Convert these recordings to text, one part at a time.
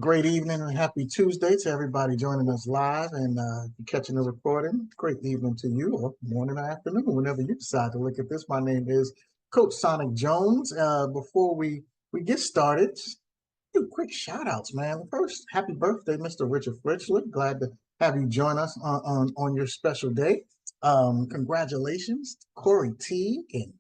Great evening and happy Tuesday to everybody joining us live and catching the recording. Great evening to you, or morning or afternoon, whenever you decide to look at this. My name is Coach Sonic Jones. Before we get started, just do quick shout outs, man. First, happy birthday, Mr. Richard Fritchler. Glad to have you join us on your special day. Congratulations, Corey Teague and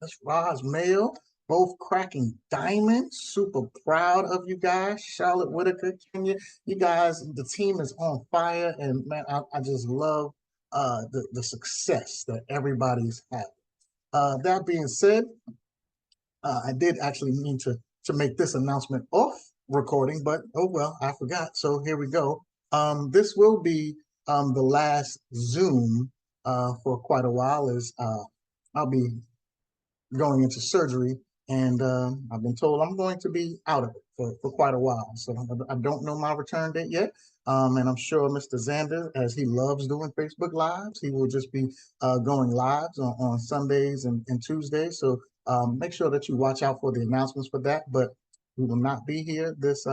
Miss Roz Mayo, both cracking diamonds. Super proud of you guys. Charlotte Whitaker, Kenya, you guys, the team is on fire. And man, I just love the success that everybody's having. That being said, I did actually mean to make this announcement off recording, but oh well, I forgot. So here we go. This will be the last Zoom for quite a while. As I'll be going into surgery, and I've been told I'm going to be out of it for quite a while. So I don't know my return date yet. And I'm sure Mr. Xander, as he loves doing Facebook Lives, he will just be going lives on Sundays and Tuesdays. So make sure that you watch out for the announcements for that. But we will not be here this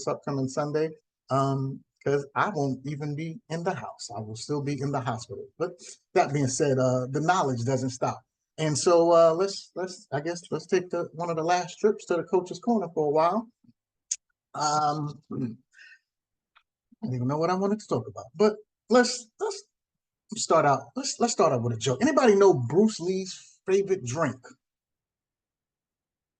upcoming Sunday because I won't even be in the house. I will still be in the hospital. But that being said, the knowledge doesn't stop. And so let's take one of the last trips to the coach's corner for a while. I don't even know what I wanted to talk about, but let's start out. Let's start out with a joke. Anybody know Bruce Lee's favorite drink?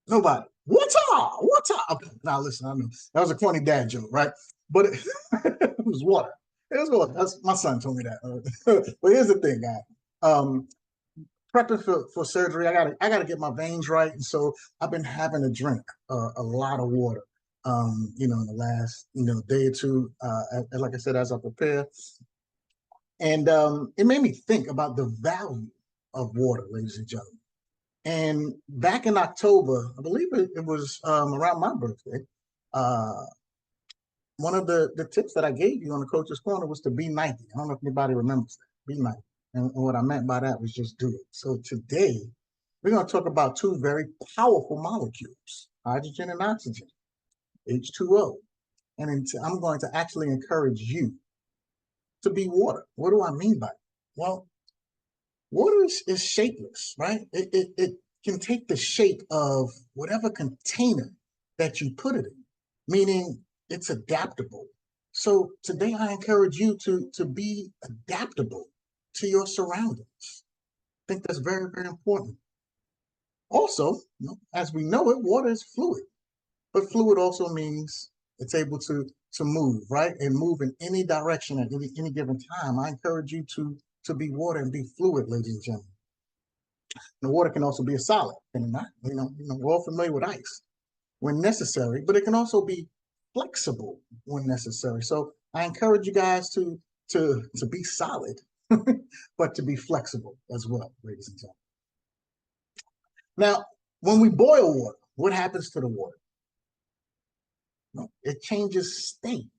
Nobody. Water, water. Okay, now listen. I know that was a corny dad joke, right? But it was water. It was water. My son told me that. But here's the thing, guys. Prepping for surgery, I gotta get my veins right, and so I've been having to drink a lot of water. In the last day or two, like I said, as I prepare, and it made me think about the value of water, ladies and gentlemen. And back in October, I believe it was around my birthday. Uh, One of the tips that I gave you on the coach's corner was to be 90. I don't know if anybody remembers that. Be 90. And what I meant by that was just do it. So today, we're going to talk about two very powerful molecules, hydrogen and oxygen, H2O. And I'm going to actually encourage you to be water. What do I mean by it? Well, water is shapeless, right? It can take the shape of whatever container that you put it in, meaning it's adaptable. So today I encourage you to be adaptable to your surroundings. I think that's very, very important. Also, as we know it, water is fluid, but fluid also means it's able to move, right? And move in any direction at any given time. I encourage you to be water and be fluid, ladies and gentlemen. The water can also be a solid, can it not? We're all familiar with ice when necessary, but it can also be flexible when necessary. So I encourage you guys to be solid, but to be flexible as well, ladies and gentlemen. Now, when we boil water, what happens to the water? It changes state.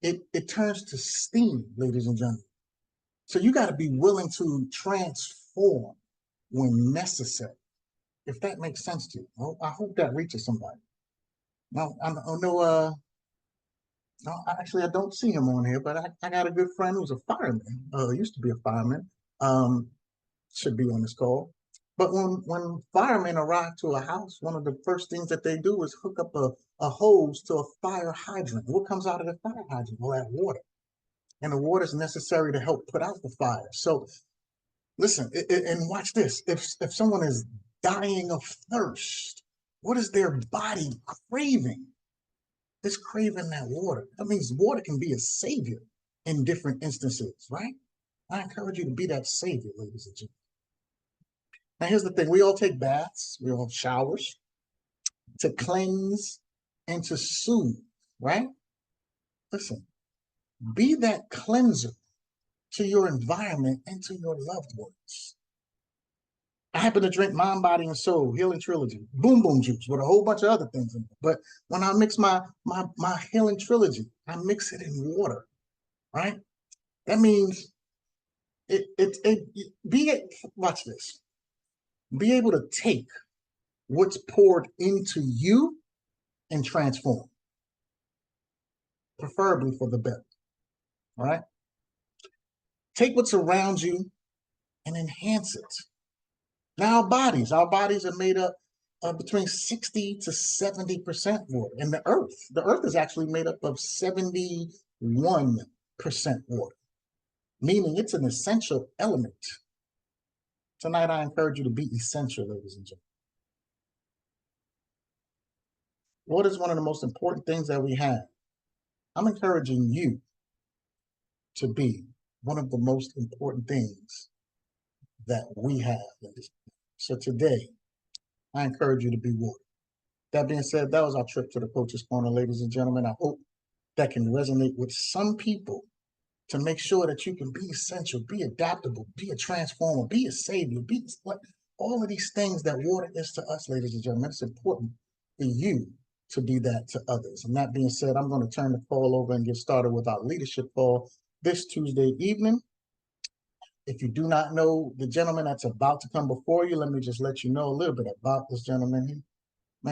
It turns to steam, ladies and gentlemen. So you got to be willing to transform when necessary, if that makes sense to you. I hope that reaches somebody. Now, I know, no, actually, I don't see him on here, but I got a good friend who's a fireman, used to be a fireman, um, should be on this call. But when firemen arrive to a house, one of the first things that they do is hook up a hose to a fire hydrant. What comes out of the fire hydrant? Well, that water. And the water is necessary to help put out the fire. So listen, and watch this. If someone is dying of thirst, what is their body craving? It's craving that water. That means water can be a savior in different instances, right? I encourage you to be that savior, ladies and gentlemen. Now, here's the thing. We all take baths. We all have showers to cleanse and to soothe, right? Listen, be that cleanser to your environment and to your loved ones. I happen to drink Mind, Body, and Soul Healing Trilogy, Boom Boom Juice, with a whole bunch of other things in it. But when I mix my Healing Trilogy, I mix it in water, right? That means watch this. Be able to take what's poured into you and transform. preferably for the better. All right. Take what's around you and enhance it. Now, our bodies are made up of between 60 to 70% water. And the earth is actually made up of 71% water, meaning it's an essential element. Tonight, I encourage you to be essential, ladies and gentlemen. Water is one of the most important things that we have. I'm encouraging you to be one of the most important things that we have, ladies. So today, I encourage you to be water. That being said, that was our trip to the Coach's Corner, ladies and gentlemen. I hope that can resonate with some people to make sure that you can be essential, be adaptable, be a transformer, be a savior, be all of these things that water is to us, ladies and gentlemen. It's important for you to be that to others. And that being said, I'm going to turn the call over and get started with our leadership call this Tuesday evening. If you do not know the gentleman that's about to come before you, let me just let you know a little bit about this gentleman.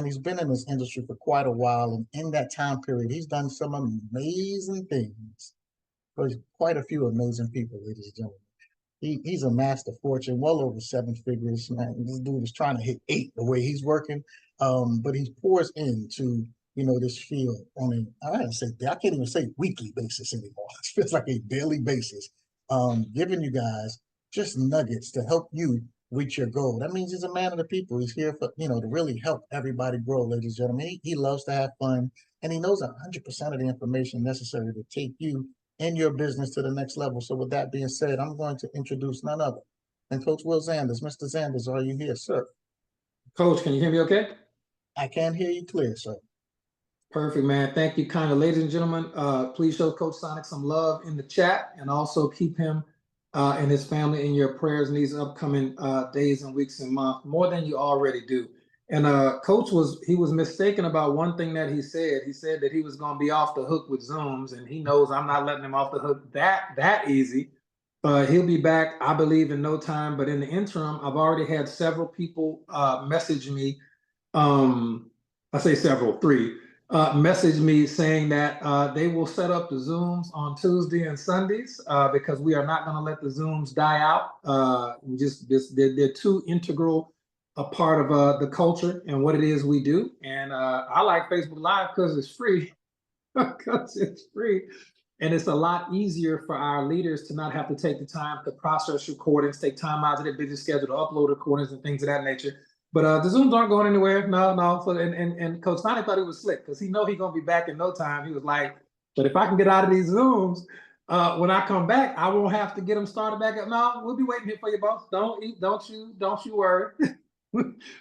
He's been in this industry for quite a while, and in that time period, he's done some amazing things for quite a few amazing people, ladies and gentlemen. He's amassed a fortune well over 7 figures. Man, this dude is trying to hit 8 the way he's working, but he pours into this field on I can't even say weekly basis anymore. It feels like a daily basis, giving you guys just nuggets to help you reach your goal. That means he's a man of the people. He's here for to really help everybody grow, ladies and gentlemen. He loves to have fun, and he knows 100% of the information necessary to take you and your business to the next level. So with that being said, I'm going to introduce none other than Coach Will Zanders. Mr. Zanders, are you here, sir? Coach, can you hear me okay? I can hear you clear, sir. Perfect, man. Thank you, kind of. Ladies and gentlemen, please show Coach Sonic some love in the chat, and also keep him and his family in your prayers in these upcoming days and weeks and months, more than you already do. And Coach was mistaken about one thing that he said. He said that he was going to be off the hook with Zooms, and he knows I'm not letting him off the hook that easy. He'll be back, I believe, in no time. But in the interim, I've already had several people message me. I say several, 3. Message me saying that they will set up the Zooms on Tuesday and Sundays because we are not going to let the Zooms die out. They're too integral a part of the culture and what it is we do. And I like Facebook Live because it's free. Because it's free. And it's a lot easier for our leaders to not have to take the time to process recordings, take time out of their busy schedule to upload recordings and things of that nature. But the Zooms aren't going anywhere. No. So, and Coach Sonic thought he was slick because he know he's going to be back in no time. He was like, but if I can get out of these Zooms, when I come back, I won't have to get them started back up. No, we'll be waiting here for you, boss. Don't you worry.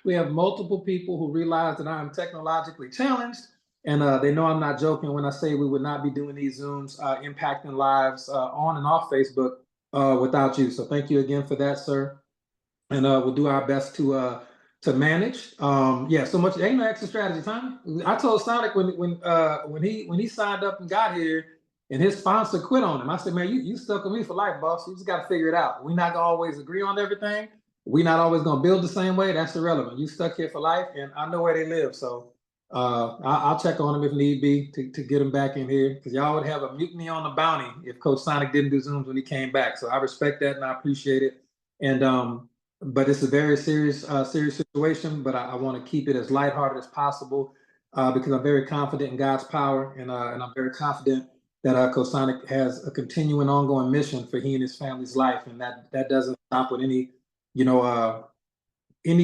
We have multiple people who realize that I'm technologically challenged. And they know I'm not joking when I say we would not be doing these Zooms impacting lives on and off Facebook without you. So thank you again for that, sir. And we'll do our best to manage. So much. Ain't no extra strategy, Tommy. I told Sonic when he signed up and got here, and his sponsor quit on him. I said, man, you stuck with me for life, boss. You just got to figure it out. We're not gonna always agree on everything. We're not always gonna build the same way. That's irrelevant. You stuck here for life, and I know where they live. So I'll check on him if need be to get him back in here, because y'all would have a mutiny on the bounty if Coach Sonic didn't do Zooms when he came back. So I respect that and I appreciate it. And but it's a very serious situation. But I want to keep it as lighthearted as possible because I'm very confident in God's power, and I'm very confident that Coach Sonic has a continuing, ongoing mission for he and his family's life, and that doesn't stop with any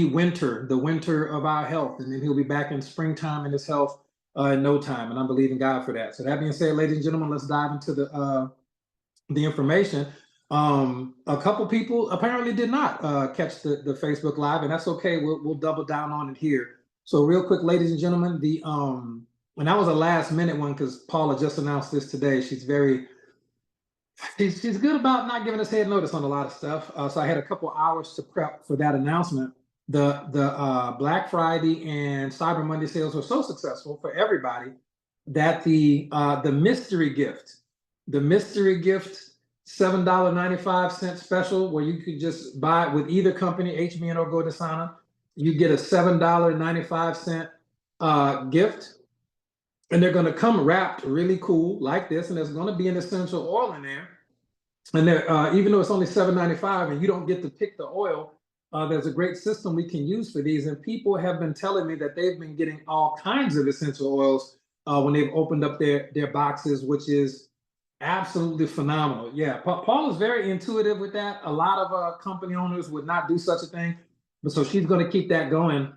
winter, the winter of our health, and then he'll be back in springtime in his health in no time, and I'm believing God for that. So that being said, ladies and gentlemen, let's dive into the information. A couple people apparently did not catch the Facebook Live, and that's okay. We'll double down on it here. So real quick, ladies and gentlemen, and that was a last minute one because Paula just announced this today. She's good about not giving us head notice on a lot of stuff. So I had a couple hours to prep for that announcement. The Black Friday and Cyber Monday sales were so successful for everybody that the mystery gift $7.95 special, where you could just buy it with either company, HBN or GoDasana, you get a $7.95 gift. and they're going to come wrapped really cool like this, and there's going to be an essential oil in there. And there, even though it's only $7.95 and you don't get to pick the oil, there's a great system we can use for these. And people have been telling me that they've been getting all kinds of essential oils when they've opened up their boxes, which is absolutely phenomenal. Yeah, Paul is very intuitive with that. A lot of company owners would not do such a thing, but so she's going to keep that going.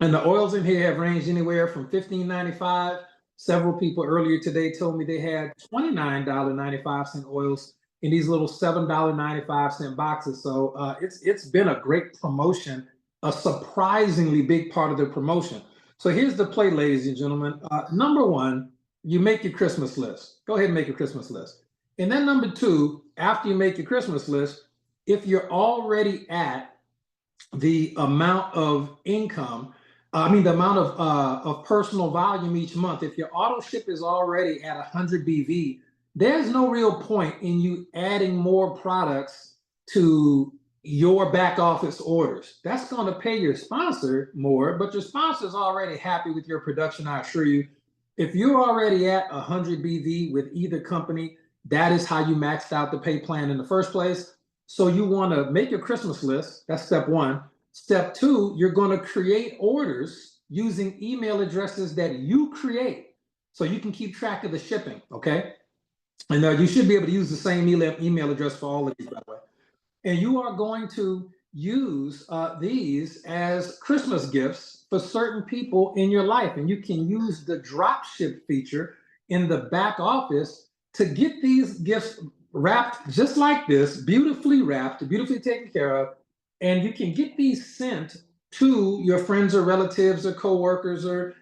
And the oils in here have ranged anywhere from $15.95. Several people earlier today told me they had $29.95 oils in these little $7.95 boxes. So it's been a great promotion, a surprisingly big part of the promotion. So here's the play, ladies and gentlemen. Number one, you make your Christmas list. Go ahead and make your Christmas list. And then number two, after you make your Christmas list, if you're already at the amount of income, the amount of personal volume each month, if your auto ship is already at 100 BV, there's no real point in you adding more products to your back office orders. That's going to pay your sponsor more, but your sponsor is already happy with your production, I assure you. If you're already at 100 BV with either company, that is how you maxed out the pay plan in the first place. So you want to make your Christmas list. That's step one. Step two, you're going to create orders using email addresses that you create so you can keep track of the shipping, okay? And you should be able to use the same email address for all of these, by the way. And you are going to use these as Christmas gifts for certain people in your life. And you can use the drop ship feature in the back office to get these gifts wrapped just like this, beautifully wrapped, beautifully taken care of. And you can get these sent to your friends or relatives or coworkers, or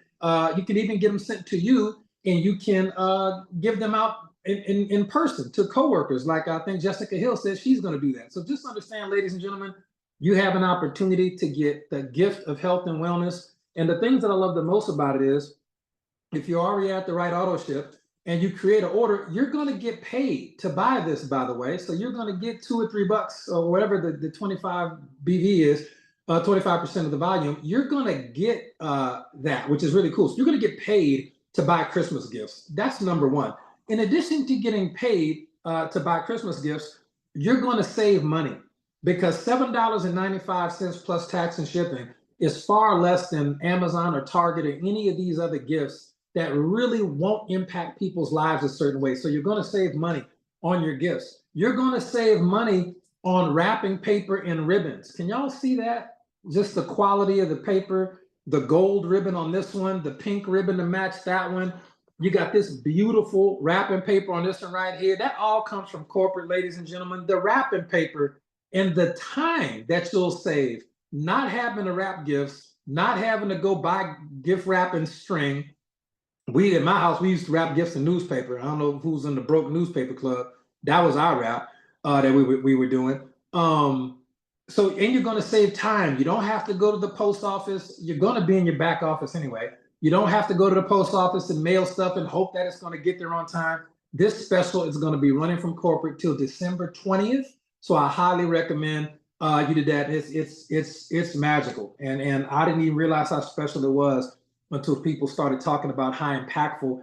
you can even get them sent to you, and you can give them out in person to coworkers. Like I think Jessica Hill says she's going to do that. So just understand, ladies and gentlemen, you have an opportunity to get the gift of health and wellness. And the things that I love the most about it is, if you're already at the right auto ship and you create an order, you're going to get paid to buy this, by the way. So you're going to get $2 or $3 or whatever the 25 BV is, 25% of the volume. You're going to get that, which is really cool. So you're going to get paid to buy Christmas gifts. That's number one. In addition to getting paid to buy Christmas gifts, you're going to save money, because $7.95 plus tax and shipping is far less than Amazon or Target or any of these other gifts that really won't impact people's lives a certain way. So you're going to save money on your gifts. You're going to save money on wrapping paper and ribbons. Can y'all see that? Just the quality of the paper, the gold ribbon on this one, the pink ribbon to match that one. You got this beautiful wrapping paper on this one right here. That all comes from corporate, ladies and gentlemen. The wrapping paper and the time that you'll save, not having to wrap gifts, not having to go buy gift wrapping string. We, in my house, we used to wrap gifts in newspaper. I don't know who's in the broke newspaper club. That was our wrap that we were doing. So, and you're going to save time. You don't have to go to the post office. You're going to be in your back office anyway. You don't have to go to the post office and mail stuff and hope that it's going to get there on time. This special is going to be running from corporate till December 20th. So I highly recommend you do that. It's magical. And I didn't even realize how special it was until people started talking about how impactful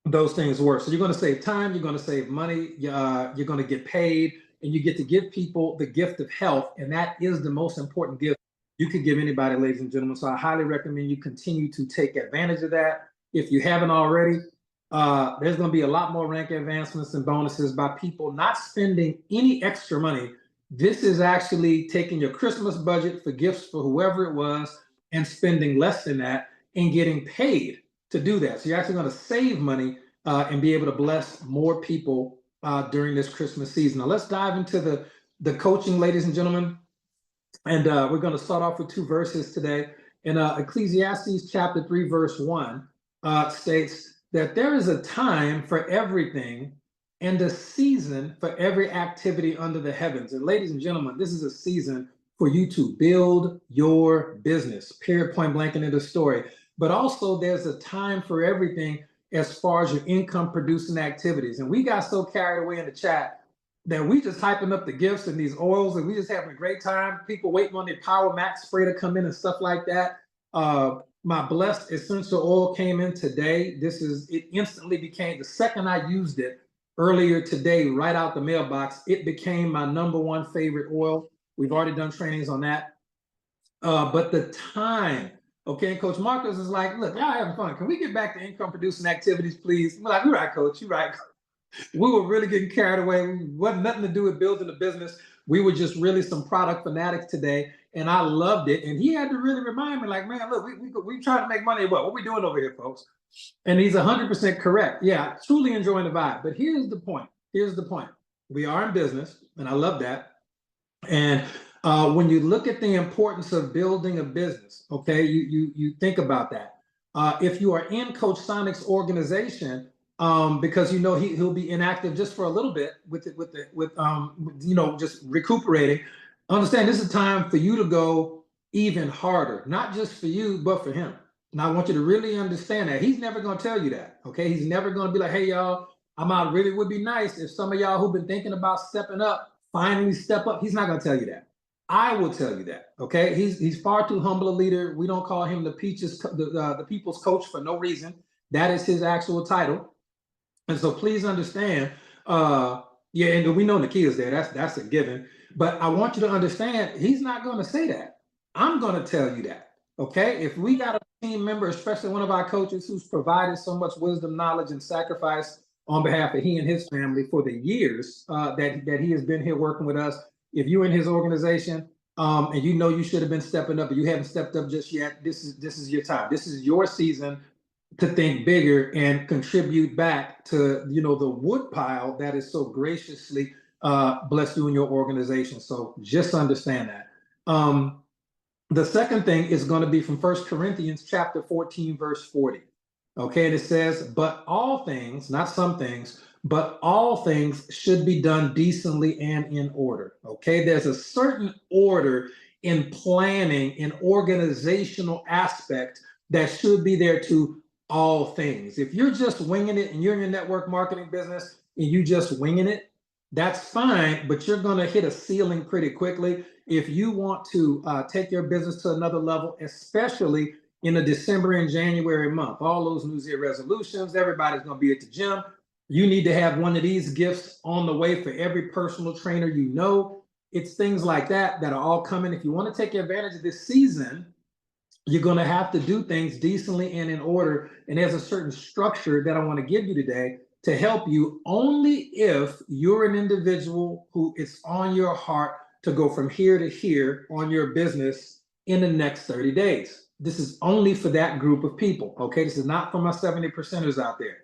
those things were. So you're going to save time, you're going to save money, you're going to get paid, and you get to give people the gift of health. And that is the most important gift you could give anybody, ladies and gentlemen. So I highly recommend you continue to take advantage of that. If you haven't already, there's going to be a lot more rank advancements and bonuses by people not spending any extra money. This is actually taking your Christmas budget for gifts for whoever it was and spending less than that and getting paid to do that. So you're actually going to save money and be able to bless more people during this Christmas season. Now let's dive into the coaching, ladies and gentlemen. And we're going to start off with 2 verses today. In Ecclesiastes chapter 3, verse 1 states that there is a time for everything and a season for every activity under the heavens. And ladies and gentlemen, this is a season for you to build your business, period, point blank, into the story. But also there's a time for everything as far as your income producing activities. And we got so carried away in the chat that we just hyping up the gifts and these oils, and we just having a great time. People waiting on their Power Max spray to come in and stuff like that. my blessed essential oil came in today. It instantly became, the second I used it earlier today, right out the mailbox, it became my number one favorite oil. We've already done trainings on that. But the time, okay, Coach Marcus is like, look, y'all having fun. Can we get back to income producing activities, please? We're like, you're right, Coach, you're right. We were really getting carried away. We wasn't nothing to do with building a business. We were just really some product fanatics today, and I loved it. And he had to really remind me, like, man, look, we trying to make money. What we doing over here, folks? And he's 100% correct. Yeah, truly enjoying the vibe. But here's the point. Here's the point. We are in business, and I love that. And when you look at the importance of building a business, okay, you think about that. If you are in Coach Sonic's organization, because you know he'll be inactive just for a little bit with just recuperating. Understand this is a time for you to go even harder, not just for you, but for him. And I want you to really understand that he's never going to tell you that. Okay, he's never going to be like, hey y'all, I'm out. Really would be nice if some of y'all who've been thinking about stepping up finally step up. He's not going to tell you that. I will tell you that. Okay, he's far too humble a leader. We don't call him the people's coach for no reason. That is his actual title. And so please understand, yeah, and we know Nakia's there. That's a given. But I want you to understand, he's not going to say that. I'm going to tell you that. Okay, if we got a team member, especially one of our coaches who's provided so much wisdom, knowledge, and sacrifice on behalf of he and his family for the years that he has been here working with us. If you're in his organization and you know you should have been stepping up, but you haven't stepped up just yet, this is your time. This is your season to think bigger and contribute back to the wood pile that is so graciously blessed you in your organization. So just understand that. The second thing is going to be from 1 Corinthians chapter 14, verse 40. Okay, and it says, but all things, not some things, but all things should be done decently and in order. Okay, there's a certain order in planning, an organizational aspect that should be there to all things. If you're just winging it and you're in your network marketing business and you just winging it, that's fine, but you're going to hit a ceiling pretty quickly. If you want to take your business to another level, especially in the December and January month, all those New Year resolutions, everybody's going to be at the gym. You need to have one of these gifts on the way for every personal trainer you know. It's things like that are all coming. If you want to take advantage of this season, you're going to have to do things decently and in order. And there's a certain structure that I want to give you today to help you only if you're an individual who it's on your heart to go from here to here on your business in the next 30 days. This is only for that group of people. Okay, this is not for my 70%ers out there.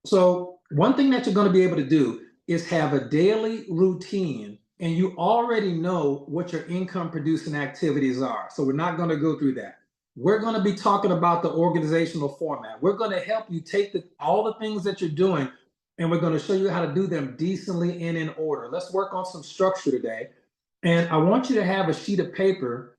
So one thing that you're going to be able to do is have a daily routine, and you already know what your income producing activities are. So we're not going to go through that. We're going to be talking about the organizational format. We're going to help you take all the things that you're doing, and we're going to show you how to do them decently and in order. Let's work on some structure today. And I want you to have a sheet of paper,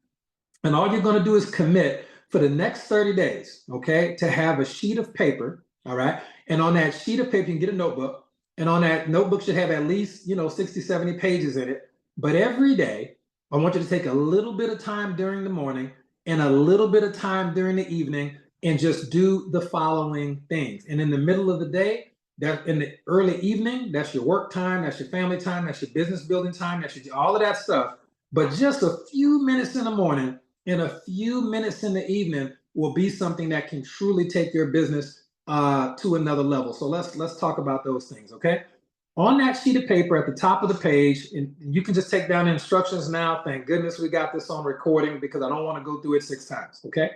and all you're going to do is commit for the next 30 days, okay, to have a sheet of paper, all right? And on that sheet of paper, you can get a notebook, and on that notebook should have at least, 60, 70 pages in it. But every day, I want you to take a little bit of time during the morning and a little bit of time during the evening and just do the following things. And in the middle of the day, that in the early evening, that's your work time, that's your family time, that's your business building time, that's all of that stuff. But just a few minutes in the morning and a few minutes in the evening will be something that can truly take your business to another level. So let's talk about those things, okay? On that sheet of paper at the top of the page, and you can just take down the instructions now. Thank goodness we got this on recording because I don't want to go through it 6 times, okay?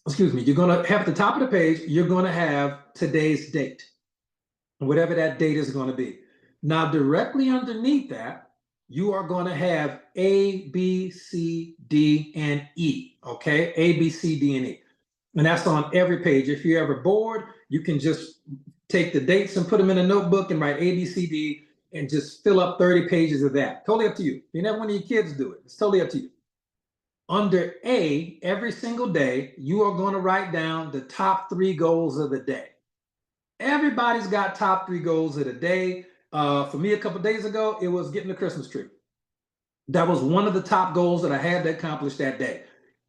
Excuse me. You're going to have at the top of the page, you're going to have today's date, whatever that date is going to be. Now, directly underneath that, you are going to have A, B, C, D, and E, okay? A, B, C, D, and E. And that's on every page. If you're ever bored, you can just take the dates and put them in a notebook and write A, B, C, D, and just fill up 30 pages of that. Totally up to you. You never one of your kids do it. It's totally up to you. Under A, every single day, you are going to write down the top 3 goals of the day. Everybody's got top 3 goals of the day. For me, a couple of days ago, it was getting the Christmas tree. That was one of the top goals that I had to accomplish that day.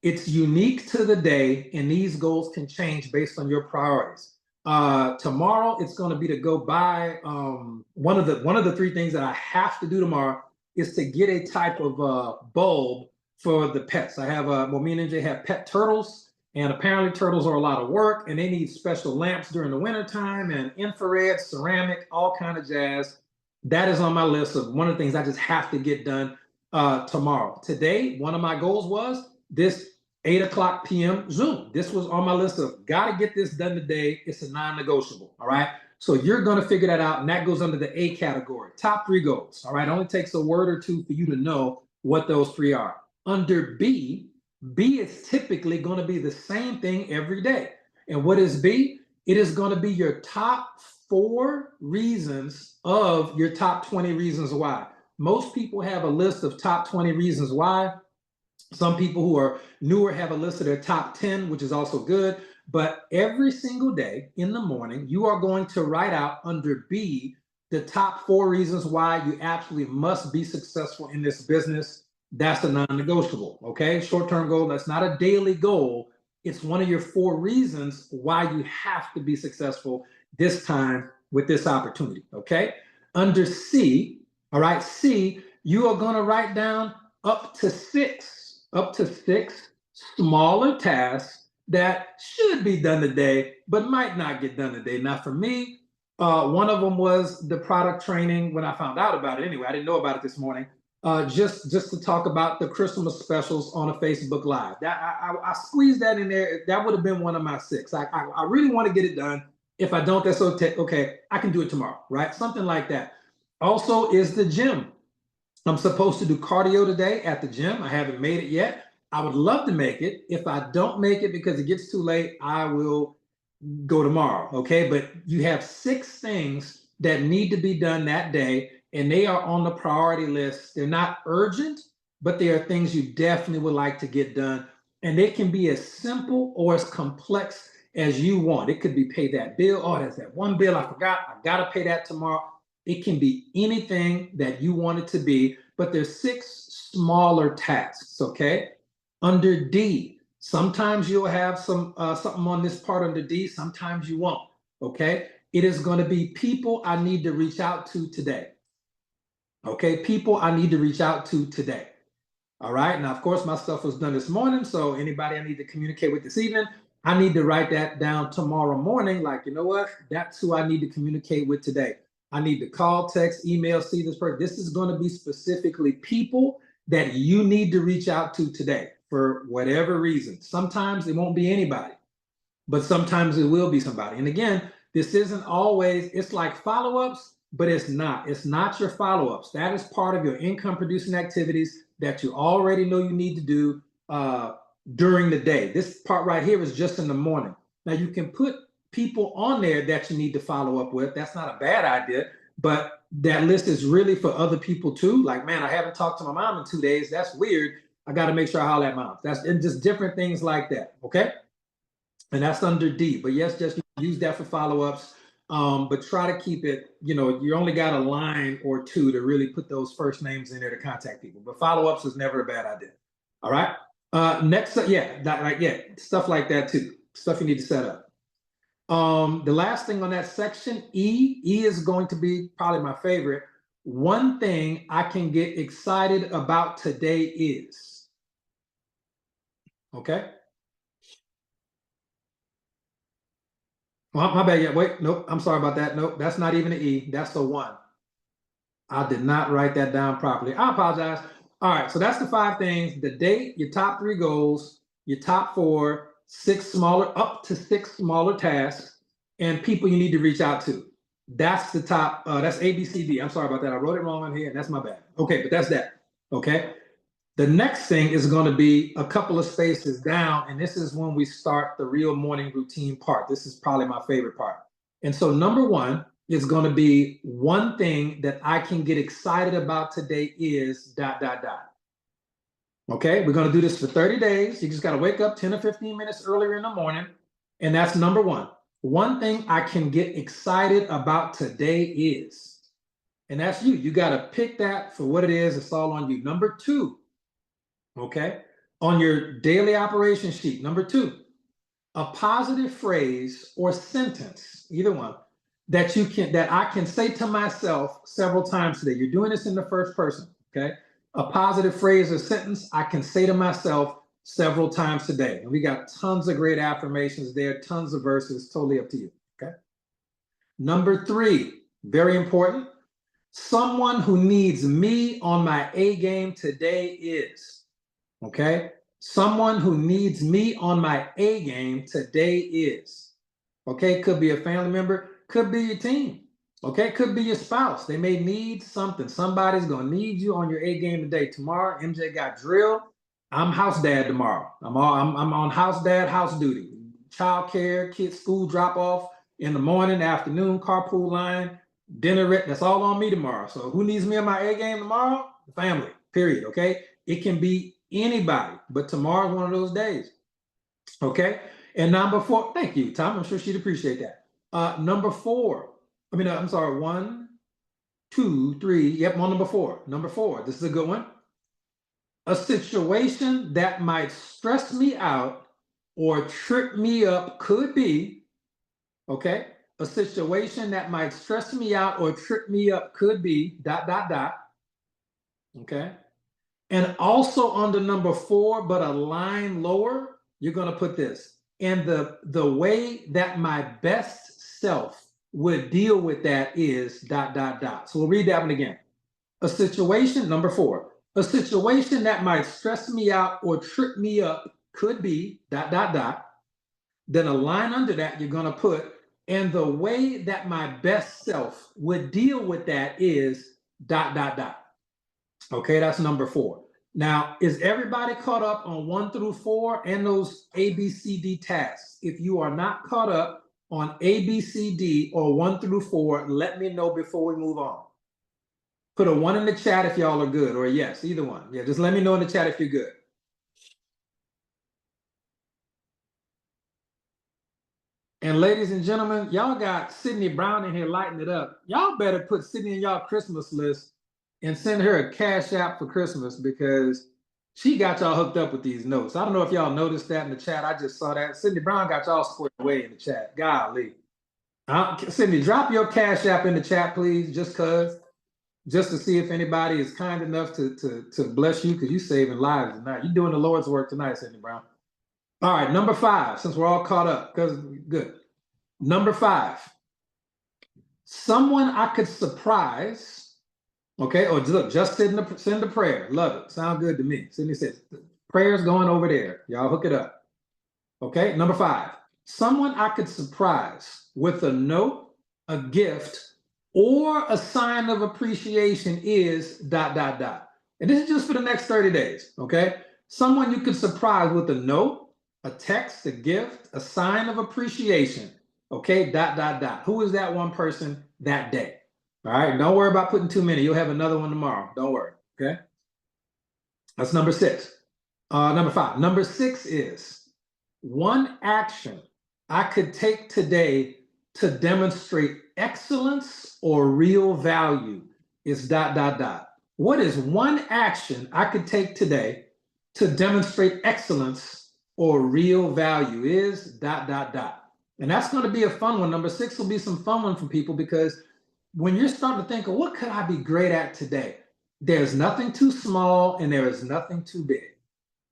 It's unique to the day, and these goals can change based on your priorities. Tomorrow, it's going to be to go buy one of the three things that I have to do tomorrow is to get a type of bulb for the pets. I have well, me and NJ have pet turtles, and apparently turtles are a lot of work, and they need special lamps during the wintertime and infrared, ceramic, all kind of jazz. That is on my list of one of the things I just have to get done tomorrow. Today, one of my goals was this 8 o'clock p.m. Zoom. This was on my list of got to get this done today. It's a non-negotiable. All right. So you're going to figure that out. And that goes under the A category. Top 3 goals. All right. It only takes a word or two for you to know what those 3 are. Under B, B is typically going to be the same thing every day. And what is B? It is going to be your top 4 reasons of your top 20 reasons why. Most people have a list of top 20 reasons why. Some people who are newer have a list of their top 10, which is also good. But every single day in the morning, you are going to write out under B the top 4 reasons why you absolutely must be successful in this business. That's a non-negotiable. Okay. Short-term goal. That's not a daily goal. It's one of your 4 reasons why you have to be successful this time with this opportunity. Okay. Under C, all right, C, you are going to write down up to 6 smaller tasks that should be done today, but might not get done today. Now, for me, one of them was the product training when I found out about it. Anyway, I didn't know about it this morning. Just to talk about the Christmas specials on a Facebook Live. That I squeezed that in there. That would have been one of my 6. I really want to get it done. If I don't, that's okay. I can do it tomorrow, right? Something like that. Also is the gym. I'm supposed to do cardio today at the gym. I haven't made it yet. I would love to make it. If I don't make it because it gets too late, I will go tomorrow. Okay. But you have 6 things that need to be done that day, and they are on the priority list. They're not urgent, but they are things you definitely would like to get done. And they can be as simple or as complex as you want. It could be pay that bill. Oh, there's that one bill I forgot. I got to pay that tomorrow. It can be anything that you want it to be, but there's 6 smaller tasks, okay? Under D, sometimes you'll have some something on this part under D, sometimes you won't, okay? It is going to be people I need to reach out to today, okay? People I need to reach out to today, all right? Now, of course, my stuff was done this morning, so anybody I need to communicate with this evening, I need to write that down tomorrow morning, like, you know what? That's who I need to communicate with today. I need to call, text, email, see this person. This is going to be specifically people that you need to reach out to today for whatever reason. Sometimes it won't be anybody, but sometimes it will be somebody. And again, this isn't always, it's like follow-ups, but it's not. It's not your follow-ups. That is part of your income producing activities that you already know you need to do during the day. This part right here is just in the morning. Now you can put people on there that you need to follow up with. That's not a bad idea, but that list is really for other people too. Like, man, I haven't talked to my mom in 2 days. That's weird. I got to make sure I holler at mom. That's and just different things like that. Okay. And that's under D. But yes, just use that for follow-ups. But try to keep it, you only got a line or 2 to really put those first names in there to contact people. But follow-ups is never a bad idea. All right. Next, stuff like that too. Stuff you need to set up. The last thing on that section, E is going to be probably my favorite. One thing I can get excited about today is, okay. Well, my bad. Yeah, wait, nope. I'm sorry about that. Nope, that's not even an E. That's a 1. I did not write that down properly. I apologize. All right, so that's the 5 things: the date, your top 3 goals, your top 4, up to 6 smaller tasks, and people you need to reach out to. That's the top. That's ABCD. I'm sorry about that. I wrote it wrong on here, and that's my bad. Okay, but that's that. Okay. The next thing is going to be a couple of spaces down, and this is when we start the real morning routine part. This is probably my favorite part. And so number 1 is going to be one thing that I can get excited about today is ... Okay, we're going to do this for 30 days. You just got to wake up 10 or 15 minutes earlier in the morning. And that's number 1. One thing I can get excited about today is, and that's you. You got to pick that for what it is. It's all on you. Number 2, okay, on your daily operation sheet. Number 2, a positive phrase or sentence, either one, that I can say to myself several times today. You're doing this in the first person, okay? A positive phrase or sentence I can say to myself several times today. And we got tons of great affirmations there, tons of verses, totally up to you, okay? Number 3, very important. Someone who needs me on my A game today is, okay? Someone who needs me on my A game today is, okay? Could be a family member, could be your team, okay? Could be your spouse. They may need something. Somebody's gonna need you on your A game today. Tomorrow, MJ got drilled. I'm house dad tomorrow. I'm on house dad, house duty. Child care, kids school drop off in the morning, afternoon, carpool line, dinner, that's all on me tomorrow. So who needs me on my A game tomorrow? The family, period, okay? It can be anybody, but tomorrow's one of those days, okay? And number 4, thank you, Tom. I'm sure she'd appreciate that. Number 4, I'm sorry, 1, 2, 3. Yep, on number 4. Number 4, this is a good one. A situation that might stress me out or trip me up could be, okay? A situation that might stress me out or trip me up could be ... Okay? And also under number 4, but a line lower, you're going to put this. And the way that my best self would deal with that is ... So we'll read that one again. A situation, number 4, a situation that might stress me out or trip me up could be ... Then a line under that, you're going to put, and the way that my best self would deal with that is ... Okay, that's number 4. Now, is everybody caught up on 1 through 4 and those ABCD tasks? If you are not caught up on ABCD or 1 through 4, let me know before we move on. Put a 1 in the chat if y'all are good, or a yes, either one. Yeah, just let me know in the chat if you're good. And ladies and gentlemen, y'all got Sydney Brown in here lighting it up. Y'all better put Sydney in y'all Christmas list and send her a cash app for Christmas, because she got y'all hooked up with these notes. I don't know if y'all noticed that in the chat. I just saw that. Sydney Brown got y'all squared away in the chat. Golly. Sydney, drop your cash app in the chat, please, just to see if anybody is kind enough to bless you, because you're saving lives tonight. You're doing the Lord's work tonight, Sydney Brown. All right, number 5, since we're all caught up, because good. Number 5, someone I could surprise. Okay, or look, just send a prayer. Love it. Sound good to me. Sydney says, prayers going over there. Y'all hook it up. Okay, number 5, someone I could surprise with a note, a gift, or a sign of appreciation is ... And this is just for the next 30 days, okay? Someone you could surprise with a note, a text, a gift, a sign of appreciation, okay? ... Who is that one person that day? All right, don't worry about putting too many. You'll have another one tomorrow. Don't worry, okay? That's number 6. Number 5. Number 6 is one action I could take today to demonstrate excellence or real value is ... What is one action I could take today to demonstrate excellence or real value is ... And that's going to be a fun one. Number 6 will be some fun one for people, because when you're starting to think of what could I be great at today, there's nothing too small and there is nothing too big.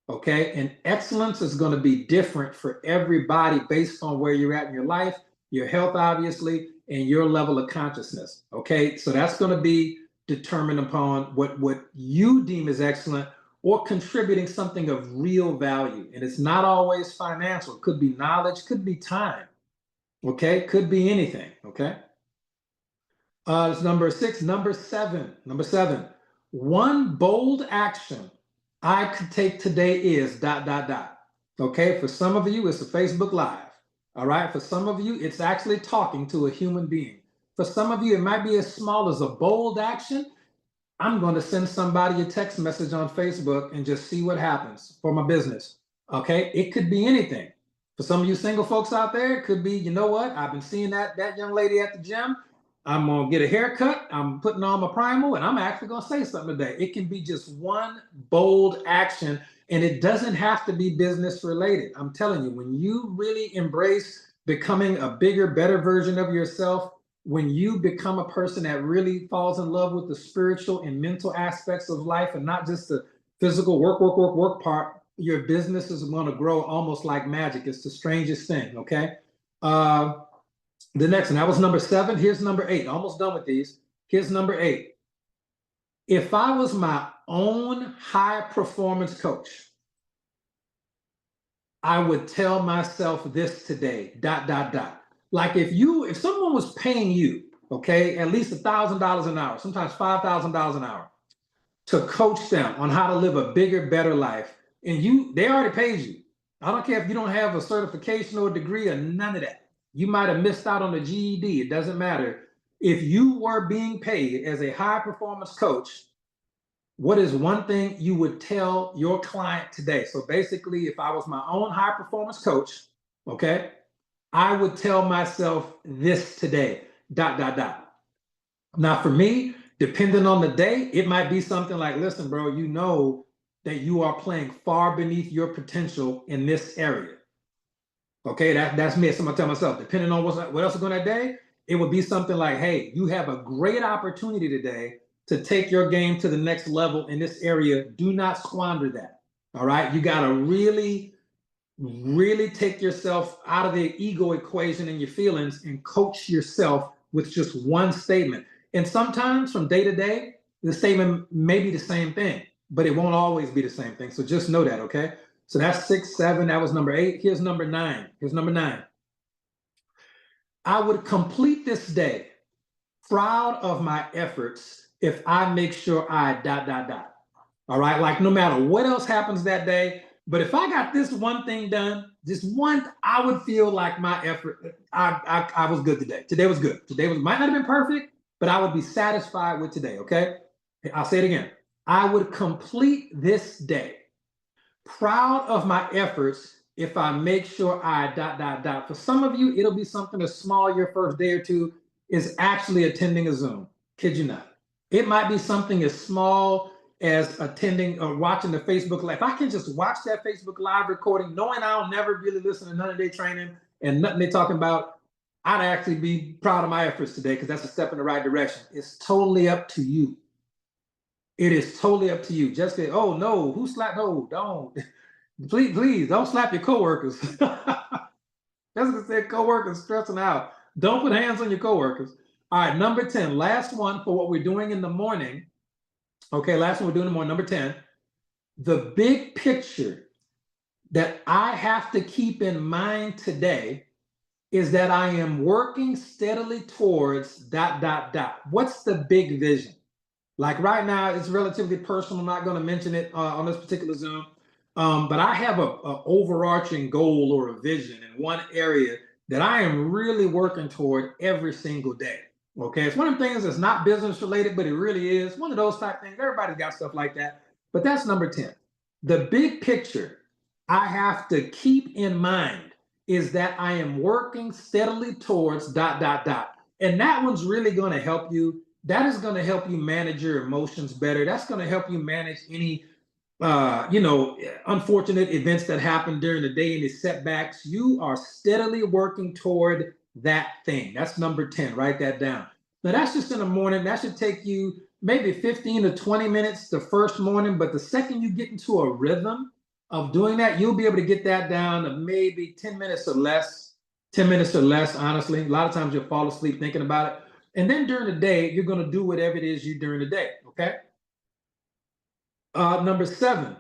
Okay, and excellence is going to be different for everybody based on where you're at in your life, your health, obviously, and your level of consciousness. Okay, so that's going to be determined upon what you deem as excellent or contributing something of real value. And it's not always financial. It could be knowledge, could be time. Okay, could be anything. Okay. It's number 6. Number 7. One bold action I could take today is ... Okay, for some of you, it's a Facebook Live. All right, for some of you, it's actually talking to a human being. For some of you, it might be as small as a bold action. I'm going to send somebody a text message on Facebook and just see what happens for my business. Okay, it could be anything. For some of you single folks out there, it could be, you know what? I've been seeing that young lady at the gym. I'm gonna get a haircut, I'm putting on my primal, and I'm actually gonna say something today. It can be just one bold action, and it doesn't have to be business related. I'm telling you, when you really embrace becoming a bigger, better version of yourself, when you become a person that really falls in love with the spiritual and mental aspects of life and not just the physical work part, your business is going to grow almost like magic. It's the strangest thing. Okay. Uh, the next one, that was number 7. Here's number 8. Almost done with these. Here's number 8. If I was my own high performance coach, I would tell myself this today, ... Like if someone was paying you, okay, at least $1,000 an hour, sometimes $5,000 an hour, to coach them on how to live a bigger, better life, and they already paid you. I don't care if you don't have a certification or a degree or none of that. You might have missed out on the GED. It doesn't matter. If you were being paid as a high performance coach, what is one thing you would tell your client today? So basically, if I was my own high performance coach, okay, I would tell myself this today, ... Now, for me, depending on the day, it might be something like, listen, bro, you know that you are playing far beneath your potential in this area. Okay, that's me. Somebody tell myself, depending on what else is going that day, it would be something like, hey, you have a great opportunity today to take your game to the next level in this area. Do not squander that. All right. You got to really take yourself out of the ego equation and your feelings and coach yourself with just one statement. And sometimes from day to day, the statement may be the same thing, but it won't always be the same thing. So just know that, okay? So that's 6, 7. That was number 8. Here's number 9. I would complete this day proud of my efforts if I make sure I ... All right, like no matter what else happens that day, but if I got this one thing done, I would feel like my effort, I was good today. Today was good. Might not have been perfect, but I would be satisfied with today, okay? I'll say it again. I would complete this day proud of my efforts if I make sure I ... For some of you, it'll be something as small your first day or two is actually attending a Zoom. Kid you not. It might be something as small as attending or watching the Facebook Live. If I can just watch that Facebook Live recording, knowing I'll never really listen to none of their training and nothing they're talking about, I'd actually be proud of my efforts today because that's a step in the right direction. It's totally up to you. It is totally up to you. Just say, oh no, who slapped? No, don't. Please don't slap your coworkers. That's what said, coworkers stressing out. Don't put hands on your coworkers. All right, number 10, last one for what we're doing in the morning. Okay, last one we're doing in the morning, number 10. The big picture that I have to keep in mind today is that I am working steadily towards ... What's the big vision? Like right now, it's relatively personal. I'm not going to mention it on this particular Zoom. But I have a overarching goal or a vision in one area that I am really working toward every single day. Okay, it's one of the things that's not business related, but it really is one of those type things. Everybody's got stuff like that. But that's number 10. The big picture I have to keep in mind is that I am working steadily towards ... And that one's really going to help you. That is going to help you manage your emotions better. That's going to help you manage any unfortunate events that happen during the day, any setbacks. You are steadily working toward that thing. That's number 10. Write that down. Now that's just in the morning. That should take you maybe 15 to 20 minutes the first morning, but the second you get into a rhythm of doing that, you'll be able to get that down to maybe 10 minutes or less. 10 minutes or less, honestly. A lot of times you'll fall asleep thinking about it. And then during the day, you're going to do whatever it is you do during the day, okay? Number 7,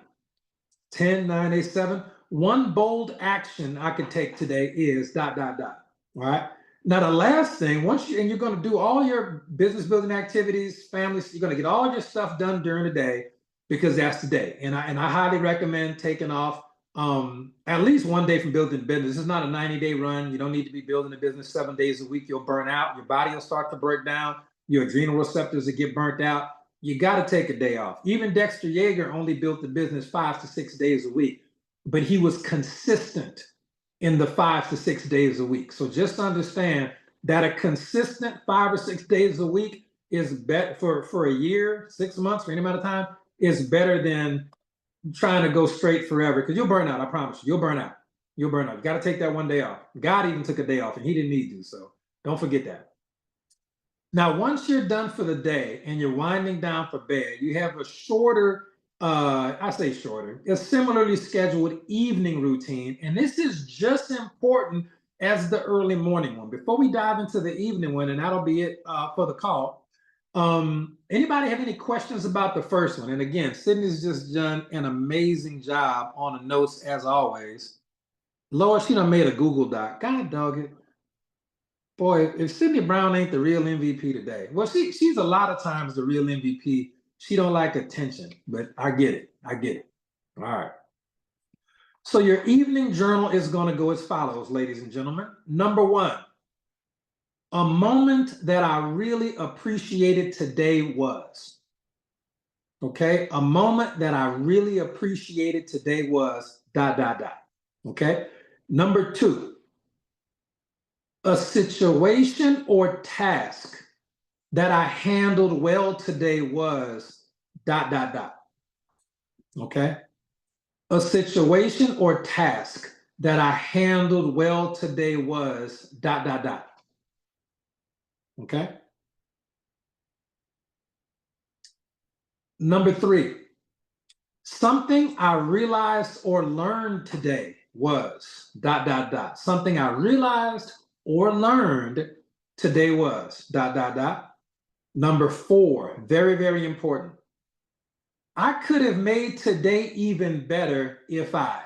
10, 9, 8, 7. One bold action I could take today is ... All right. Now, the last thing, you're going to do all your business building activities, families, you're going to get all your stuff done during the day because that's the day. And I highly recommend taking off at least one day from building the business. This is not a 90-day run. You don't need to be building a business 7 days a week. You'll burn out. Your body will start to break down. Your adrenal receptors will get burnt out. You got to take a day off. Even Dexter Yeager only built the business 5 to 6 days a week, but he was consistent in the 5 to 6 days a week. So just understand that a consistent 5 or 6 days a week is better for a year, 6 months, for any amount of time, is better than trying to go straight forever, because you'll burn out. I promise you, you'll burn out. You'll burn out. You got to take that one day off. God even took a day off, and he didn't need to, so don't forget that. Now, once you're done for the day and you're winding down for bed, you have a shorter, I say shorter, a similarly scheduled evening routine. And this is just important as the early morning one. Before we dive into the evening one, and that'll be it for the call. Anybody have any questions about the first one? And again, Sydney's just done an amazing job on the notes as always. Lois, she done made a Google Doc. God dog it. Boy, if Sydney Brown ain't the real MVP today, well, she's a lot of times the real MVP. She don't like attention, but I get it. I get it. All right. So your evening journal is going to go as follows, ladies and gentlemen. Number 1, a moment that I really appreciated today was. Okay, a moment that I really appreciated today was ... Okay. Number 2. A situation or task that I handled well today was ... Okay. A situation or task that I handled well today was ... Okay. Number 3. Something I realized or learned today was ... Something I realized or learned today was ... Number 4, very, very important. I could have made today even better if I ...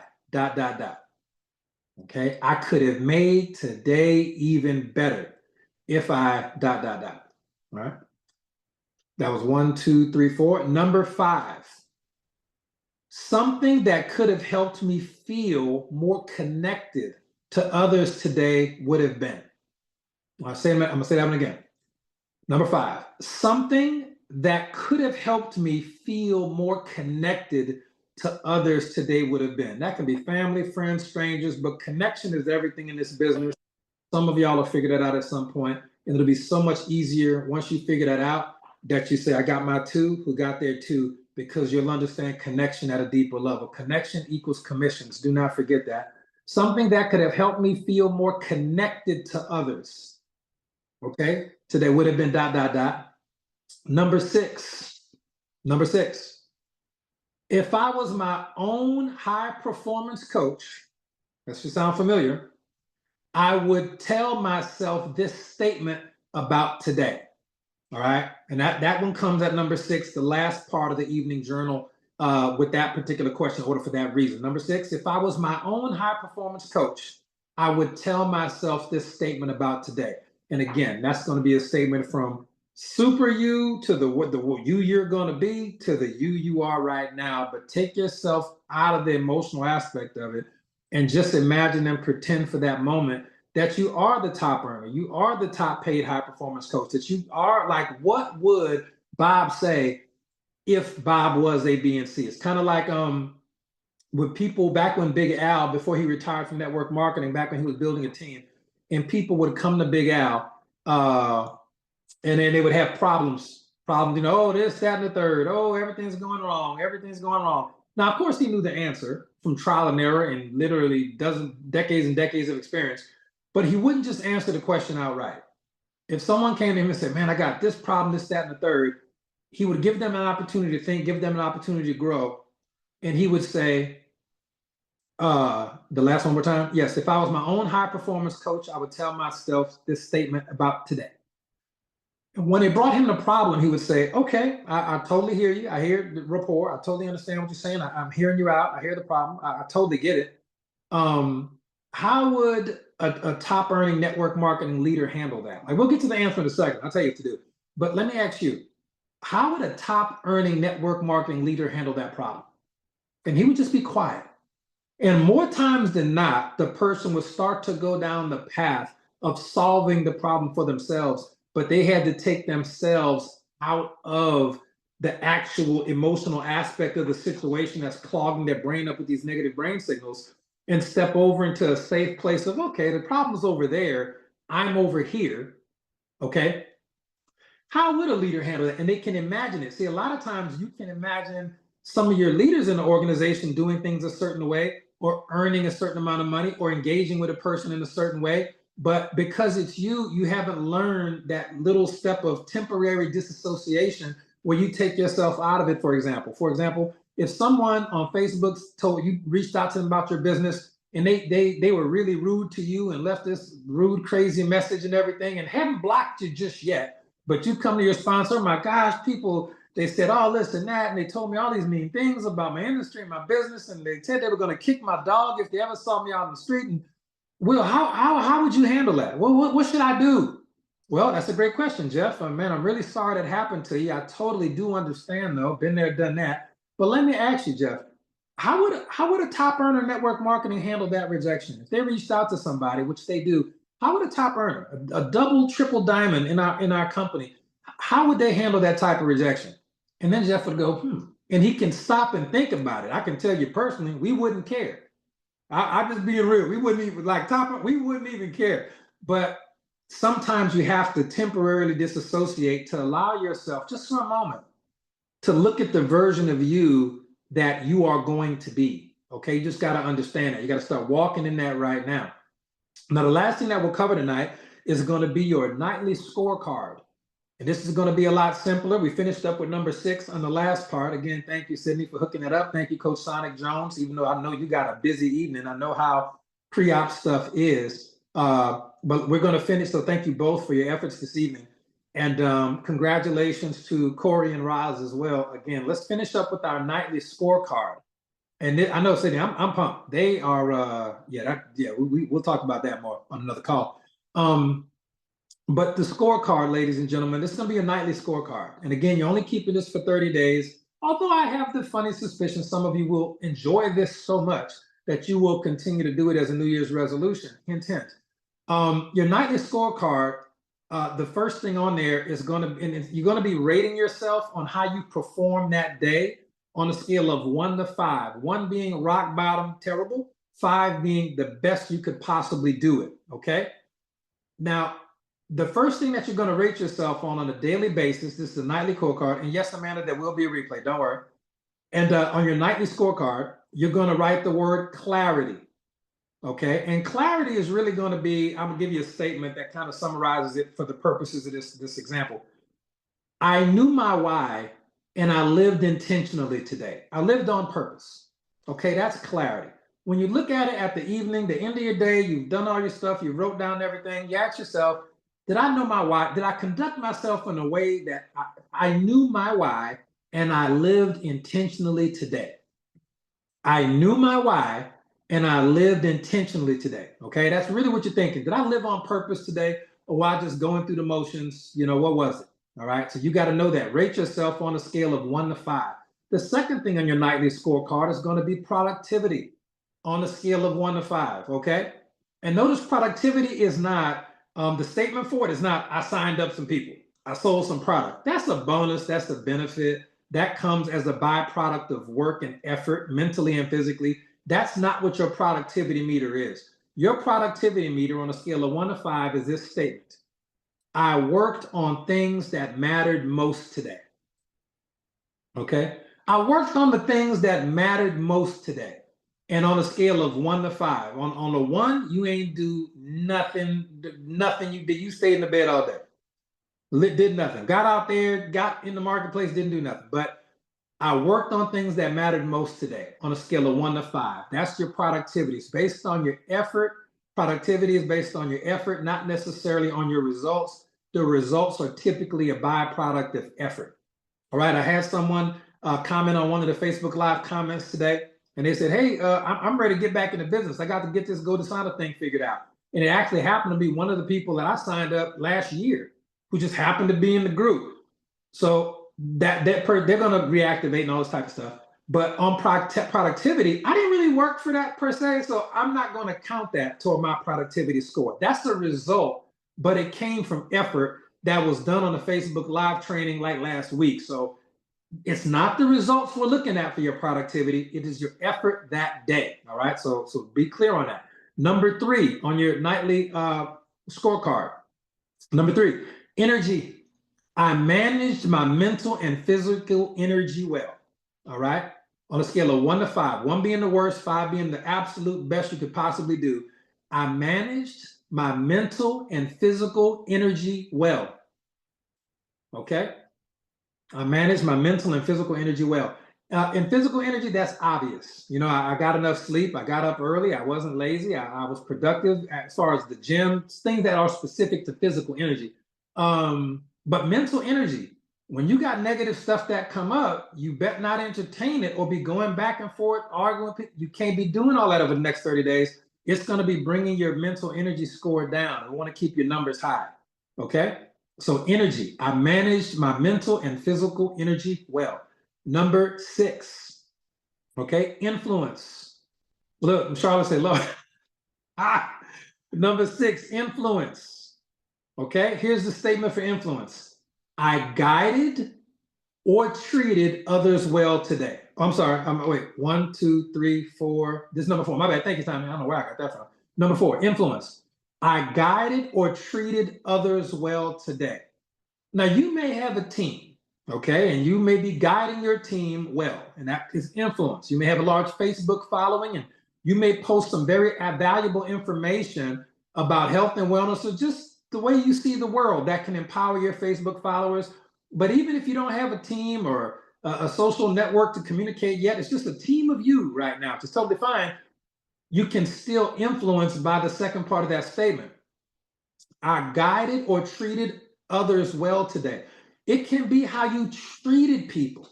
Okay, I could have made today even better if I ... All right. That was 1, 2, 3, 4. Number 5. Something that could have helped me feel more connected to others today would have been. I'm gonna say that one again. Number 5, something that could have helped me feel more connected to others today would have been. That can be family, friends, strangers, but connection is everything in this business. Some of y'all will figure that out at some point, and it'll be so much easier once you figure that out that you say, I got my 2, who got there too, because you'll understand connection at a deeper level. Connection equals commissions. Do not forget that. Something that could have helped me feel more connected to others. Okay, today would have been ... Number 6. If I was my own high performance coach, that should sound familiar, I would tell myself this statement about today. All right. And that one comes at number 6, the last part of the evening journal with that particular question order for that reason. Number 6, if I was my own high performance coach, I would tell myself this statement about today. And again, that's going to be a statement from super you to the you you're going to be to the you are right now. But take yourself out of the emotional aspect of it and just imagine and pretend for that moment that you are the top earner, you are the top paid high performance coach, that you are like, what would Bob say if Bob was A, B, and C? It's kind of like with people back when Big Al, before he retired from network marketing, back when he was building a team, and people would come to Big Al and then they would have problems, oh, this, that, and the third. Oh, everything's going wrong. Now, of course, he knew the answer from trial and error and literally decades and decades of experience. But he wouldn't just answer the question outright. If someone came to him and said, man, I got this problem, this, that, and the third, he would give them an opportunity to think, give them an opportunity to grow. And he would say, the last one more time. Yes, if I was my own high performance coach, I would tell myself this statement about today. And when they brought him the problem, he would say, okay, I totally hear you. I hear the rapport. I totally understand what you're saying. I'm hearing you out. I hear the problem. I totally get it. How would a top earning network marketing leader handle that? Like, we'll get to the answer in a second. I'll tell you what to do. But let me ask you, how would a top earning network marketing leader handle that problem? And he would just be quiet. And more times than not, the person would start to go down the path of solving the problem for themselves, but they had to take themselves out of the actual emotional aspect of the situation that's clogging their brain up with these negative brain signals and step over into a safe place of, okay, the problem's over there. I'm over here, okay? How would a leader handle that? And they can imagine it. See, a lot of times you can imagine some of your leaders in the organization doing things a certain way, or earning a certain amount of money, or engaging with a person in a certain way. But because it's you, you haven't learned that little step of temporary disassociation where you take yourself out of it, for example. For example, if someone on Facebook told you, reached out to them about your business, and they were really rude to you and left this rude, crazy message and everything, and haven't blocked you just yet, but you come to your sponsor, oh my gosh, people, they said all this and that, and they told me all these mean things about my industry and my business, and they said they were going to kick my dog if they ever saw me out in the street. And Will, how would you handle that? What should I do? Well, that's a great question, Jeff. Man, I'm really sorry that happened to you. I totally do understand, though. Been there, done that. But let me ask you, Jeff, how would a top earner in network marketing handle that rejection? If they reached out to somebody, which they do, how would a top earner, a double, triple diamond in our company, how would they handle that type of rejection? And then Jeff would go, and he can stop and think about it. I can tell you personally, we wouldn't care. I just being real. We wouldn't even we wouldn't even care. But sometimes you have to temporarily disassociate to allow yourself just for a moment to look at the version of you that you are going to be. Okay, you just got to understand that. You got to start walking in that right now. Now, the last thing that we'll cover tonight is going to be your nightly scorecard. And this is going to be a lot simpler. We finished up with number 6 on the last part. Again, thank you, Sydney, for hooking it up. Thank you, Coach Sonic Jones, even though I know you got a busy evening. I know how pre-op stuff is, but we're going to finish. So thank you both for your efforts this evening. And congratulations to Corey and Roz as well. Again, let's finish up with our nightly scorecard. And I know, Sydney, I'm pumped. They are, we'll talk about that more on another call. But the scorecard, ladies and gentlemen, this is going to be a nightly scorecard. And again, you're only keeping this for 30 days. Although I have the funny suspicion some of you will enjoy this so much that you will continue to do it as a New Year's resolution. Hint, hint. Your nightly scorecard, the first thing on there is going to, and you're going to be rating yourself on how you perform that day on a scale of 1 to 5. 1 being rock bottom, terrible. 5 being the best you could possibly do it. Okay. Now, the first thing that you're going to rate yourself on a daily basis, this is a nightly scorecard. And yes, Amanda, there will be a replay. Don't worry. And on your nightly scorecard, you're going to write the word clarity. Okay. And clarity is really going to be, I'm going to give you a statement that kind of summarizes it for the purposes of this example. I knew my why and I lived intentionally today. I lived on purpose. Okay. That's clarity. When you look at it at the evening, the end of your day, you've done all your stuff, you wrote down everything, you ask yourself, did I know my why? Did I conduct myself in a way that I knew my why and I lived intentionally today? I knew my why and I lived intentionally today. Okay, that's really what you're thinking. Did I live on purpose today, or was I just going through the motions? You know, what was it? All right, so you got to know that. Rate yourself on a scale of 1 to 5. The second thing on your nightly scorecard is going to be productivity on a scale of 1 to 5. Okay, and notice productivity is not, the statement for it is not, I signed up some people, I sold some product. That's a bonus. That's a benefit. That comes as a byproduct of work and effort, mentally and physically. That's not what your productivity meter is. Your productivity meter on a scale of 1 to 5 is this statement. I worked on things that mattered most today. Okay? I worked on the things that mattered most today. And on a scale of 1 to 5, on a 1, you ain't do nothing you did. You stayed in the bed all day. Did nothing. Got out there, got in the marketplace, didn't do nothing. But I worked on things that mattered most today on a scale of 1 to 5. That's your productivity. It's based on your effort. Productivity is based on your effort, not necessarily on your results. The results are typically a byproduct of effort. All right. I had someone comment on one of the Facebook Live comments today. And they said, hey, I'm ready to get back into business. I got to get this GoDasana thing figured out. And it actually happened to be one of the people that I signed up last year who just happened to be in the group. So they're going to reactivate and all this type of stuff. But on productivity, I didn't really work for that per se. So I'm not going to count that toward my productivity score. That's the result, but it came from effort that was done on the Facebook Live training like last week. So it's not the results we're looking at for your productivity. It is your effort that day. All right. So be clear on that. Number 3 on your nightly scorecard. Number 3, energy. I managed my mental and physical energy well. All right. On a scale of 1 to 5, 1 being the worst, 5 being the absolute best you could possibly do. I managed my mental and physical energy well. Okay. I managed my mental and physical energy well. In physical energy, that's obvious. You know, I got enough sleep. I got up early. I wasn't lazy. I was productive as far as the gym, things that are specific to physical energy. But mental energy, when you got negative stuff that come up, you bet not entertain it or be going back and forth, arguing. You can't be doing all that over the next 30 days. It's going to be bringing your mental energy score down. I want to keep your numbers high. Okay. So energy, I managed my mental and physical energy well. Number 6, okay, influence. Look, Charlotte say, Lord. Number 6, influence. Okay, here's the statement for influence. I guided or treated others well today. I'm sorry, wait, 1, 2, 3, 4. This is number 4, my bad, thank you, Tommy, I don't know where I got that from. Number 4, influence. I guided or treated others well today. Now, you may have a team, okay, and you may be guiding your team well, and that is influence. You may have a large Facebook following, and you may post some very valuable information about health and wellness, or just the way you see the world that can empower your Facebook followers. But even if you don't have a team or a social network to communicate yet, it's just a team of you right now. It's totally fine. You can still influence by the second part of that statement. I guided or treated others well today. It can be how you treated people.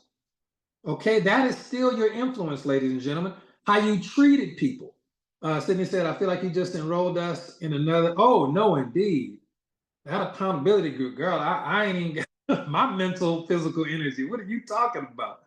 Okay, that is still your influence, ladies and gentlemen. How you treated people. Sydney said, I feel like you just enrolled us in another. Oh, no, indeed. That accountability group, girl, I ain't even got my mental, physical energy. What are you talking about?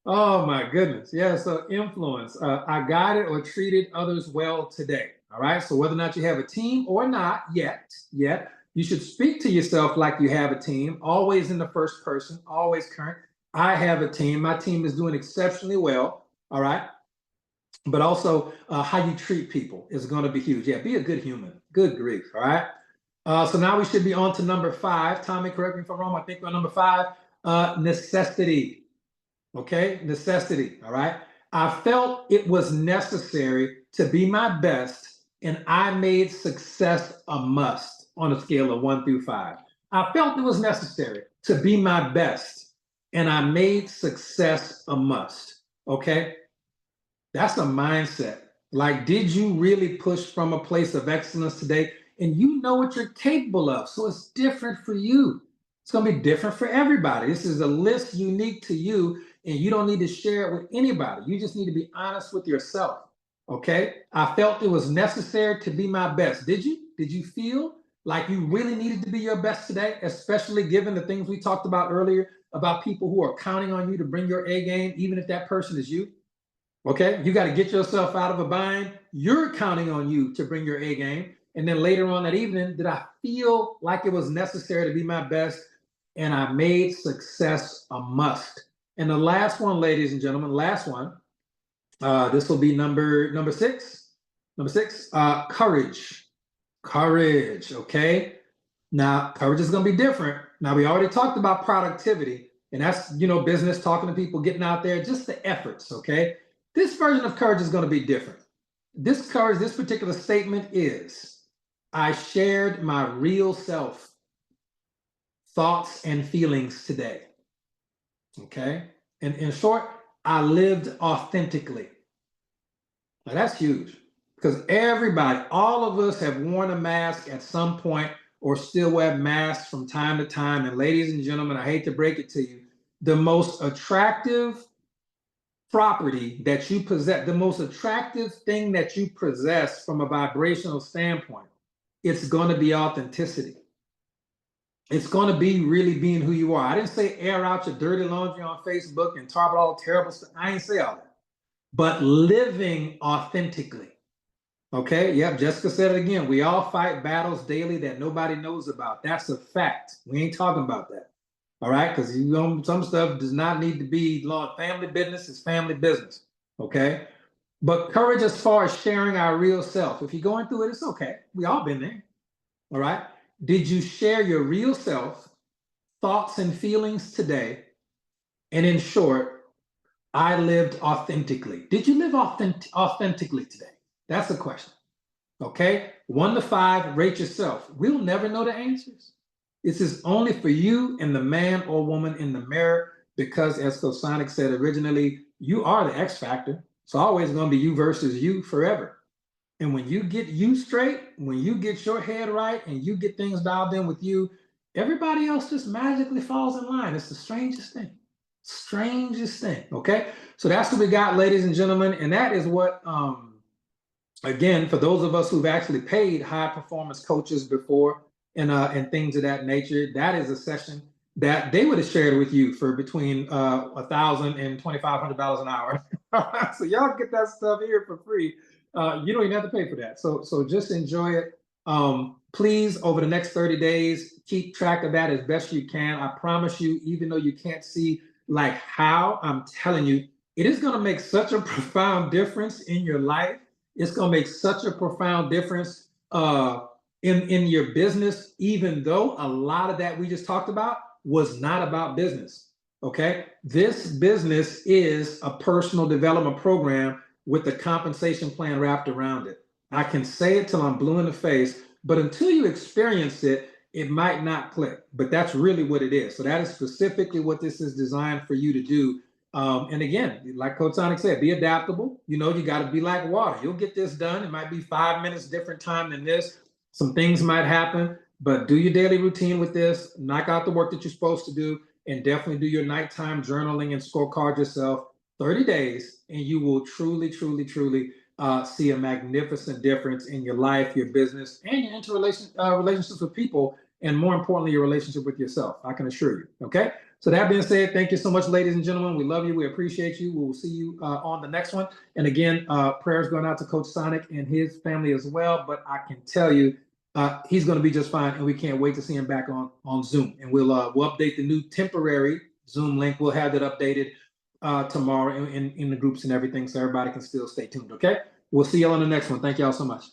Oh, my goodness. Yeah, so influence. I guided or treated others well today. All right, so whether or not you have a team or not yet, you should speak to yourself like you have a team, always in the first person, always current. I have a team. My team is doing exceptionally well. All right. But also how you treat people is going to be huge. Yeah, be a good human. Good grief. All right. So now we should be on to number 5. Tommy, correct me if I'm wrong. I think we're on number 5. Necessity. Okay. Necessity. All right. I felt it was necessary to be my best, and I made success a must on a scale of 1 through 5. I felt it was necessary to be my best, and I made success a must. Okay. That's a mindset. Like, did you really push from a place of excellence today? And you know what you're capable of. So it's different for you. It's going to be different for everybody. This is a list unique to you, and you don't need to share it with anybody. You just need to be honest with yourself. Okay. I felt it was necessary to be my best. Did you? Did you feel like you really needed to be your best today, especially given the things we talked about earlier about people who are counting on you to bring your A game, even if that person is you? Okay, you got to get yourself out of a bind. You're counting on you to bring your A game. And then later on that evening, did I feel like it was necessary to be my best? And I made success a must. And the last one, ladies and gentlemen, last one, this will be number 6. Number 6, courage. Courage, okay? Now, courage is going to be different. Now, we already talked about productivity, and that's, business, talking to people, getting out there, just the efforts, okay? This version of courage is going to be different. This courage, this particular statement is, I shared my real self, thoughts and feelings today. Okay? And in short, I lived authentically. Now that's huge, because everybody, all of us have worn a mask at some point or still wear masks from time to time. And ladies and gentlemen, I hate to break it to you, the most attractive property that you possess, the most attractive thing that you possess from a vibrational standpoint, it's going to be authenticity. It's going to be really being who you are. I didn't say air out your dirty laundry on Facebook and talk about all terrible stuff. I ain't say all that. But living authentically. Okay, yep, Jessica said it again. We all fight battles daily that nobody knows about. That's a fact. We ain't talking about that. All right, because some stuff does not need to be long. Family business is family business. Okay, but courage as far as sharing our real self. If you're going through it, it's okay. We all been there. All right. Did you share your real self, thoughts, and feelings today? And in short, I lived authentically. Did you live authentically today? That's the question. Okay. 1 to 5, rate yourself. We'll never know the answers. This is only for you and the man or woman in the mirror, because as Coach Sonic said originally, you are the X factor. It's always going to be you versus you forever. And when you get you straight, when you get your head right and you get things dialed in with you, everybody else just magically falls in line. It's the strangest thing. Strangest thing. Okay. So that's what we got, ladies and gentlemen. And that is what, again, for those of us who've actually paid high performance coaches before and things of that nature, that is a session that they would have shared with you for between $1,000 and $2,500 an hour. So y'all get that stuff here for free. You don't even have to pay for that. So just enjoy it. Please, over the next 30 days, keep track of that as best you can. I promise you, even though you can't see like how, I'm telling you, it is going to make such a profound difference in your life. It's going to make such a profound difference in your business, even though a lot of that we just talked about was not about business. Okay. This business is a personal development program with the compensation plan wrapped around it. I can say it till I'm blue in the face, but until you experience it, it might not click. But that's really what it is. So that is specifically what this is designed for you to do. And again, like Coach Sonic said, be adaptable. You know, you got to be like water. You'll get this done. It might be 5 minutes different time than this. Some things might happen, but do your daily routine with this. Knock out the work that you're supposed to do, and definitely do your nighttime journaling and scorecard yourself. 30 days, and you will truly, truly, truly see a magnificent difference in your life, your business, and your relationships with people, and more importantly, your relationship with yourself. I can assure you. Okay. So that being said, thank you so much, ladies and gentlemen. We love you. We appreciate you. We will see you on the next one. And again, prayers going out to Coach Sonic and his family as well. But I can tell you, he's going to be just fine, and we can't wait to see him back on Zoom. And we'll update the new temporary Zoom link. We'll have that updated tomorrow in the groups and everything, so everybody can still stay tuned. Okay. We'll see y'all on the next one. Thank y'all so much.